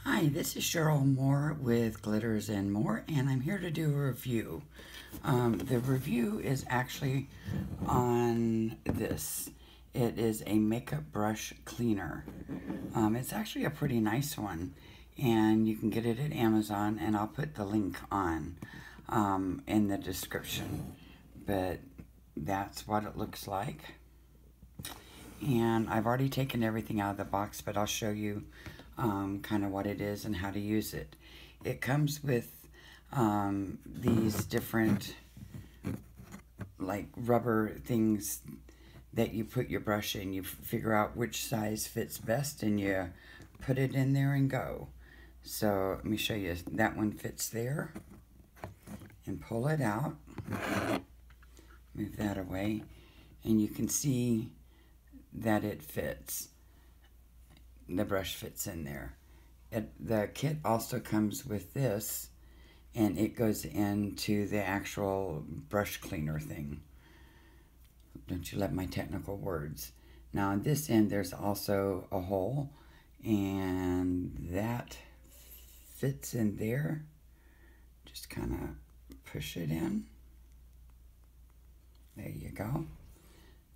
Hi, this is Cheryl Moore with Glitters and More, and I'm here to do a review. The review is actually on this. It is a makeup brush cleaner. It's actually a pretty nice one, and you can get it at Amazon, and I'll put the link on in the description. But that's what it looks like. And I've already taken everything out of the box, but I'll show you kind of what it is and how to use it. It comes with these different like rubber things that you put your brush in. You figure out which size fits best and you put it in there and go. So let me show you. That one fits there. And pull it out. Move that away. And you can see that it fits. The brush fits in there. The kit also comes with this, and it goes into the actual brush cleaner thing. Don't you love my technical words? Now on this end there's also a hole, and that fits in there. Just kind of push it in. There you go.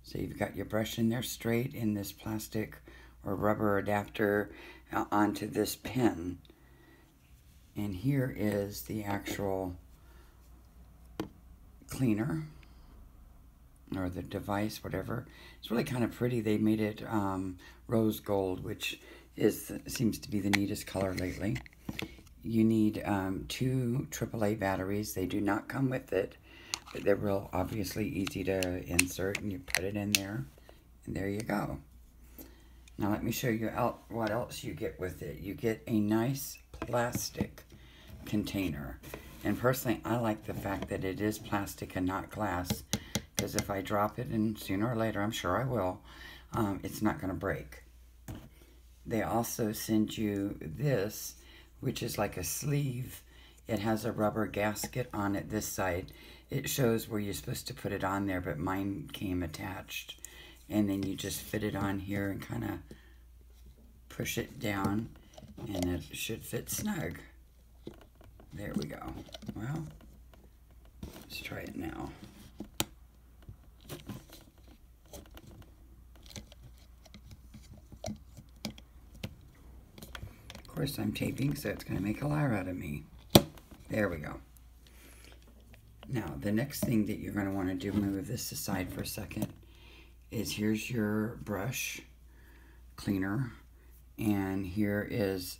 So you've got your brush in there straight in this plastic or rubber adapter onto this pin. And here is the actual cleaner, or the device, whatever. It's really kind of pretty. They made it rose gold, which seems to be the neatest color lately. You need 2 AAA batteries. They do not come with it, but they're real obviously easy to insert, and you put it in there, and there you go. Now let me show you what else you get with it. You get a nice plastic container. And personally, I like the fact that it is plastic and not glass, because if I drop it, and sooner or later, I'm sure I will, it's not going to break. They also send you this, which is like a sleeve. It has a rubber gasket on it this side. It shows where you're supposed to put it on there, but mine came attached. And then you just fit it on here and kind of push it down, and it should fit snug. There we go. Well, let's try it now. Of course, I'm taping, so it's going to make a liar out of me. There we go. Now, the next thing that you're going to want to do, move this aside for a second, is here's your brush cleaner, and here is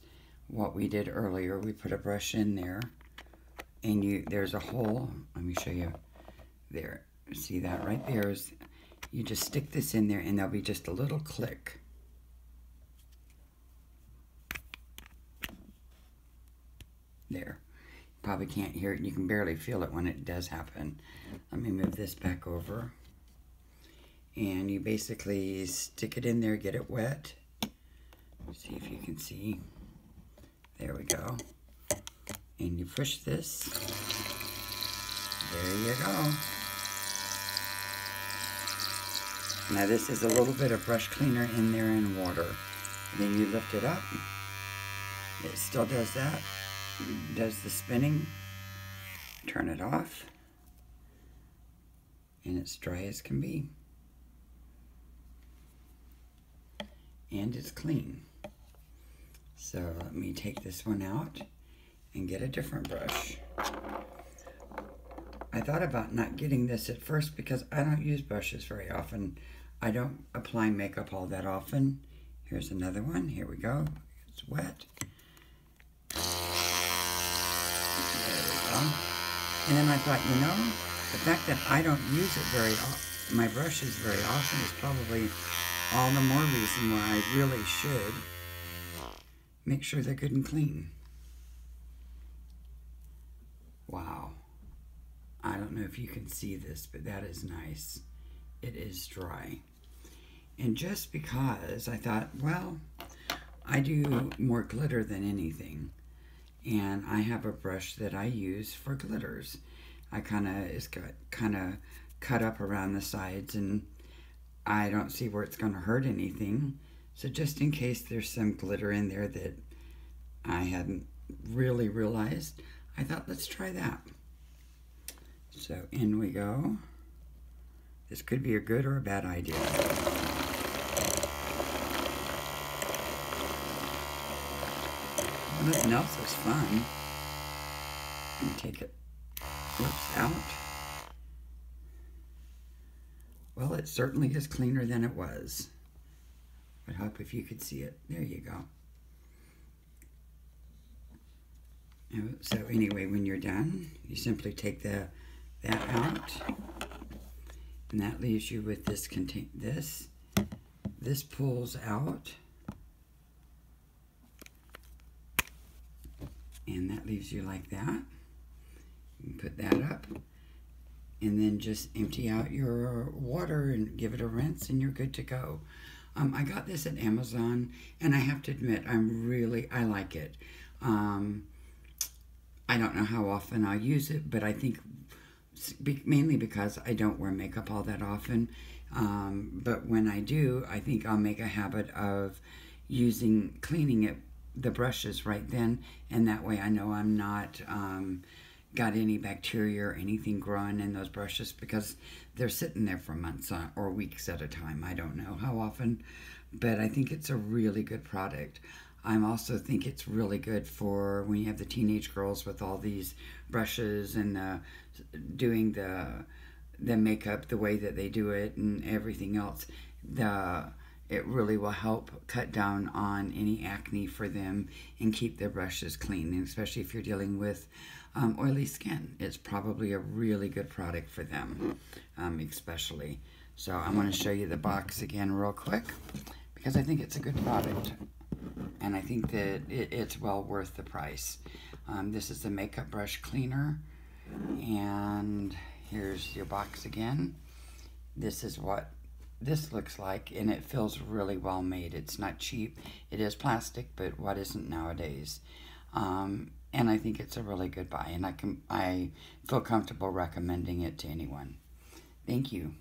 what we did earlier. We put a brush in there, and there's a hole. Let me show you. There, see that right there is, you just stick this in there, and there'll be just a little click. There. Probably can't hear it. You can barely feel it when it does happen. Let me move this back over. And you basically stick it in there, get it wet. See if you can see. There we go. And you push this. There you go. Now this is a little bit of brush cleaner in there in water. Then you lift it up. It still does that. It does the spinning. Turn it off. And it's dry as can be. And it's clean. So let me take this one out and get a different brush. I thought about not getting this at first because I don't use brushes very often. I don't apply makeup all that often. Here's another one. Here we go. It's wet. There we go. And then I thought, you know, the fact that I don't use it very often, my brushes very often, is probably all the more reason why I really should make sure they're good and clean. Wow. I don't know if you can see this, but that is nice. It is dry. And just because I thought, well, I do more glitter than anything. And I have a brush that I use for glitters. It's kind of cut up around the sides, and I don't see where it's going to hurt anything. So just in case there's some glitter in there that I hadn't really realized. I thought, let's try that. So in we go. This could be a good or a bad idea. Nothing else is fun. And take it, out. Well, it certainly is cleaner than it was. I'd hope if you could see it. There you go. So anyway, when you're done, you simply take that out, and that leaves you with this This pulls out, and that leaves you like that. You can put that up, and then just empty out your water and give it a rinse, and you're good to go. I got this at Amazon, and I have to admit, I like it. I don't know how often I'll use it, but I think mainly because I don't wear makeup all that often. But when I do, I think I'll make a habit of cleaning the brushes right then, and that way I know I'm not got any bacteria or anything growing in those brushes, because they're sitting there for months or weeks at a time. I don't know how often, but I think it's a really good product. I also think it's really good for when you have the teenage girls with all these brushes and doing the makeup the way that they do it and everything else. It really will help cut down on any acne for them and keep their brushes clean, and especially if you're dealing with oily skin. It's probably a really good product for them, especially. So I'm going to show you the box again real quick, because I think it's a good product, and I think that it's well worth the price. This is the makeup brush cleaner, and here's your box again. This is what this looks like, and it feels really well made. It's not cheap. It is plastic, but what isn't nowadays? And I think it's a really good buy, and I feel comfortable recommending it to anyone. Thank you.